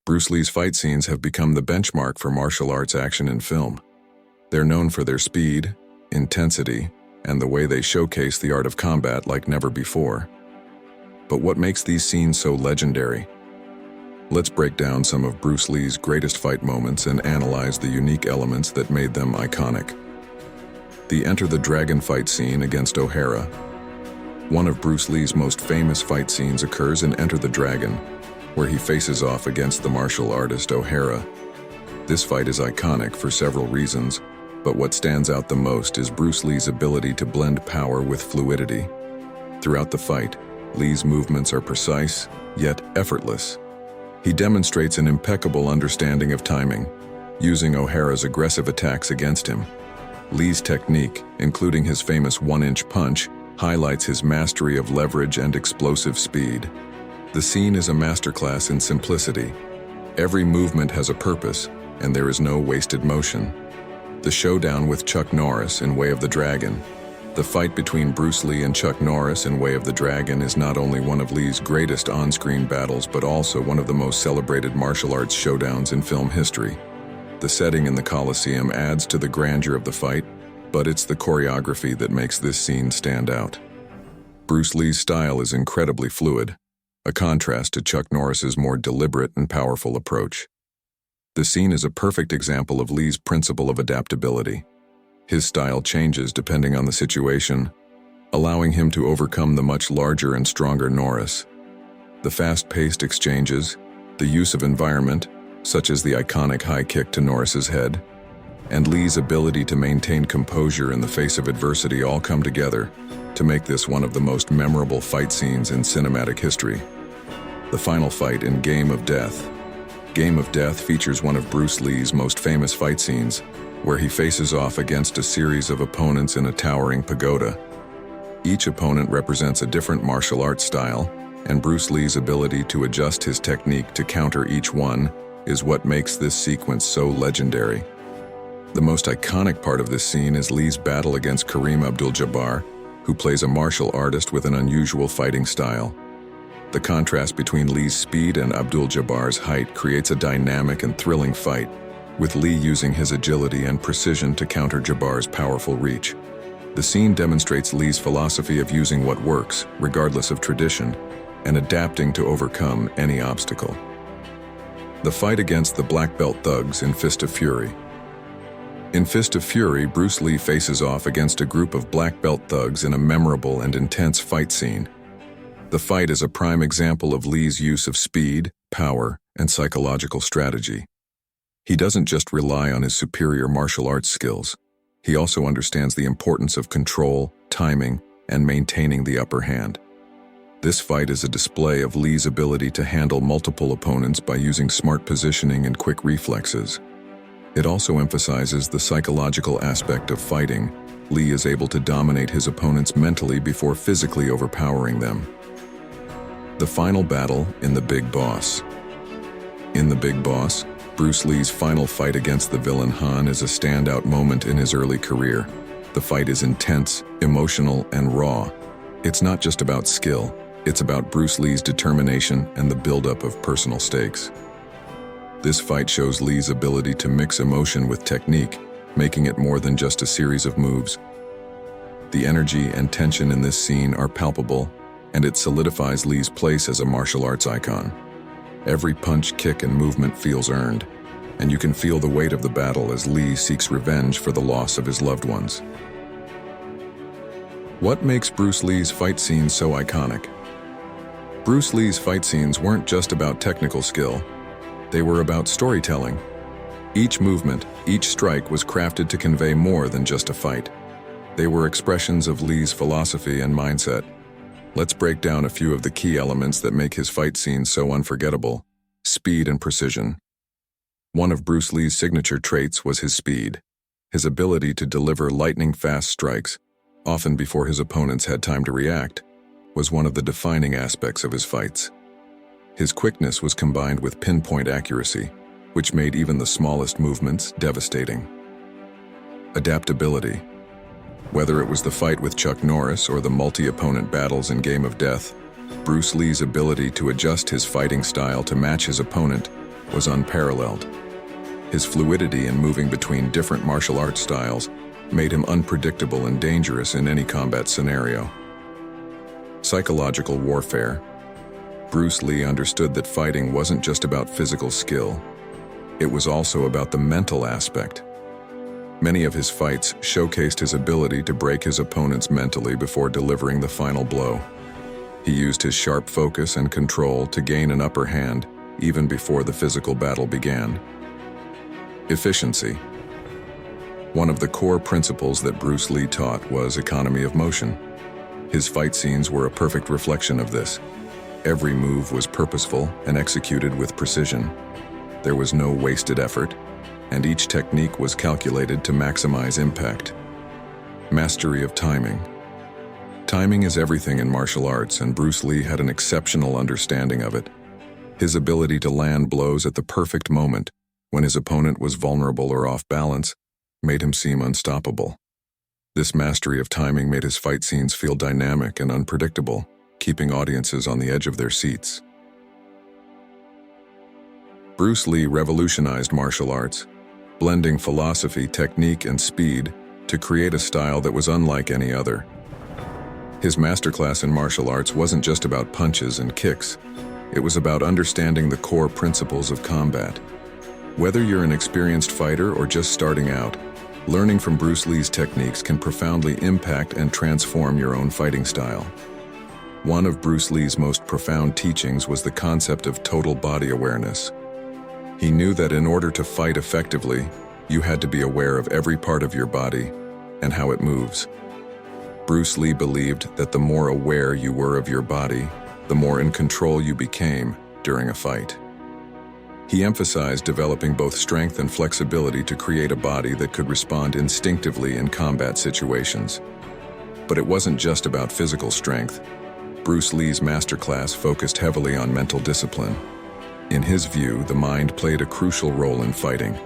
Bruce Lee's fight scenes have become the benchmark for martial arts action in film. They're known for their speed, intensity, and the way they showcase the art of combat like never before. But what makes these scenes so legendary? Let's break down some of Bruce Lee's greatest fight moments and analyze the unique elements that made them iconic. The Enter the Dragon fight scene against O'Hara. One of Bruce Lee's most famous fight scenes occurs in Enter the Dragon, where he faces off against the martial artist O'Hara. This fight is iconic for several reasons, but what stands out the most is Bruce Lee's ability to blend power with fluidity. Throughout the fight, Lee's movements are precise, yet effortless. He demonstrates an impeccable understanding of timing, using O'Hara's aggressive attacks against him. Lee's technique, including his famous one-inch punch, highlights his mastery of leverage and explosive speed. The scene is a masterclass in simplicity. Every movement has a purpose, and there is no wasted motion. The showdown with Chuck Norris in Way of the Dragon. The fight between Bruce Lee and Chuck Norris in Way of the Dragon is not only one of Lee's greatest on-screen battles but also one of the most celebrated martial arts showdowns in film history. The setting in the Coliseum adds to the grandeur of the fight, but it's the choreography that makes this scene stand out. Bruce Lee's style is incredibly fluid, a contrast to Chuck Norris's more deliberate and powerful approach. The scene is a perfect example of Lee's principle of adaptability. His style changes depending on the situation, allowing him to overcome the much larger and stronger Norris. The fast-paced exchanges, the use of environment, such as the iconic high kick to Norris's head, and Lee's ability to maintain composure in the face of adversity all come together to make this one of the most memorable fight scenes in cinematic history. The final fight in Game of Death. Game of Death features one of Bruce Lee's most famous fight scenes, where he faces off against a series of opponents in a towering pagoda. Each opponent represents a different martial arts style, and Bruce Lee's ability to adjust his technique to counter each one is what makes this sequence so legendary. The most iconic part of this scene is Lee's battle against Kareem Abdul-Jabbar, who plays a martial artist with an unusual fighting style. The contrast between Lee's speed and Abdul-Jabbar's height creates a dynamic and thrilling fight, with Lee using his agility and precision to counter Jabbar's powerful reach. The scene demonstrates Lee's philosophy of using what works, regardless of tradition, and adapting to overcome any obstacle. The fight against the Black Belt thugs in Fist of Fury. In Fist of Fury, Bruce Lee faces off against a group of Black Belt thugs in a memorable and intense fight scene. The fight is a prime example of Lee's use of speed, power, and psychological strategy. He doesn't just rely on his superior martial arts skills. He also understands the importance of control, timing, and maintaining the upper hand. This fight is a display of Lee's ability to handle multiple opponents by using smart positioning and quick reflexes. It also emphasizes the psychological aspect of fighting. Lee is able to dominate his opponents mentally before physically overpowering them. The final battle in The Big Boss. In The Big Boss, Bruce Lee's final fight against the villain Han is a standout moment in his early career. The fight is intense, emotional, and raw. It's not just about skill, it's about Bruce Lee's determination and the buildup of personal stakes. This fight shows Lee's ability to mix emotion with technique, making it more than just a series of moves. The energy and tension in this scene are palpable, and it solidifies Lee's place as a martial arts icon. Every punch, kick, and movement feels earned, and you can feel the weight of the battle as Lee seeks revenge for the loss of his loved ones. What makes Bruce Lee's fight scenes so iconic? Bruce Lee's fight scenes weren't just about technical skill. They were about storytelling. Each movement, each strike was crafted to convey more than just a fight. They were expressions of Lee's philosophy and mindset. Let's break down a few of the key elements that make his fight scenes so unforgettable. Speed and precision. One of Bruce Lee's signature traits was his speed. His ability to deliver lightning-fast strikes, often before his opponents had time to react, was one of the defining aspects of his fights. His quickness was combined with pinpoint accuracy, which made even the smallest movements devastating. Adaptability. Whether it was the fight with Chuck Norris or the multi-opponent battles in Game of Death, Bruce Lee's ability to adjust his fighting style to match his opponent was unparalleled. His fluidity in moving between different martial arts styles made him unpredictable and dangerous in any combat scenario. Psychological warfare. Bruce Lee understood that fighting wasn't just about physical skill. It was also about the mental aspect. Many of his fights showcased his ability to break his opponents mentally before delivering the final blow. He used his sharp focus and control to gain an upper hand even before the physical battle began. Efficiency. One of the core principles that Bruce Lee taught was economy of motion. His fight scenes were a perfect reflection of this. Every move was purposeful and executed with precision. There was no wasted effort, and each technique was calculated to maximize impact. Mastery of timing. Timing is everything in martial arts, and Bruce Lee had an exceptional understanding of it. His ability to land blows at the perfect moment, when his opponent was vulnerable or off balance, made him seem unstoppable. This mastery of timing made his fight scenes feel dynamic and unpredictable, keeping audiences on the edge of their seats. Bruce Lee revolutionized martial arts, blending philosophy, technique, and speed to create a style that was unlike any other. His masterclass in martial arts wasn't just about punches and kicks. It was about understanding the core principles of combat. Whether you're an experienced fighter or just starting out, learning from Bruce Lee's techniques can profoundly impact and transform your own fighting style. One of Bruce Lee's most profound teachings was the concept of total body awareness. He knew that in order to fight effectively, you had to be aware of every part of your body and how it moves. Bruce Lee believed that the more aware you were of your body, the more in control you became during a fight. He emphasized developing both strength and flexibility to create a body that could respond instinctively in combat situations. But it wasn't just about physical strength. Bruce Lee's masterclass focused heavily on mental discipline. In his view, the mind played a crucial role in fighting.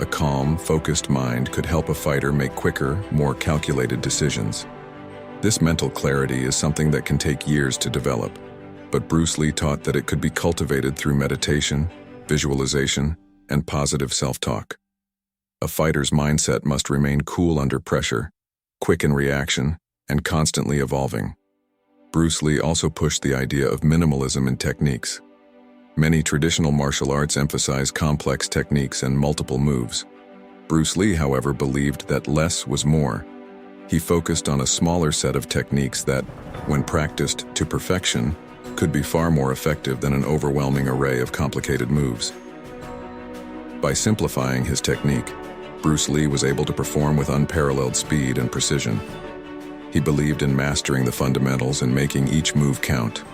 A calm, focused mind could help a fighter make quicker, more calculated decisions. This mental clarity is something that can take years to develop, but Bruce Lee taught that it could be cultivated through meditation, visualization, and positive self-talk. A fighter's mindset must remain cool under pressure, quick in reaction, and constantly evolving. Bruce Lee also pushed the idea of minimalism in techniques. Many traditional martial arts emphasize complex techniques and multiple moves. Bruce Lee, however, believed that less was more. He focused on a smaller set of techniques that, when practiced to perfection, could be far more effective than an overwhelming array of complicated moves. By simplifying his technique, Bruce Lee was able to perform with unparalleled speed and precision. He believed in mastering the fundamentals and making each move count.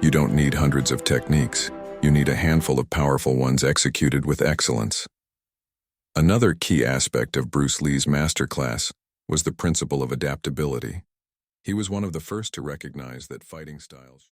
You don't need hundreds of techniques. You need a handful of powerful ones executed with excellence. Another key aspect of Bruce Lee's masterclass was the principle of adaptability. He was one of the first to recognize that fighting styles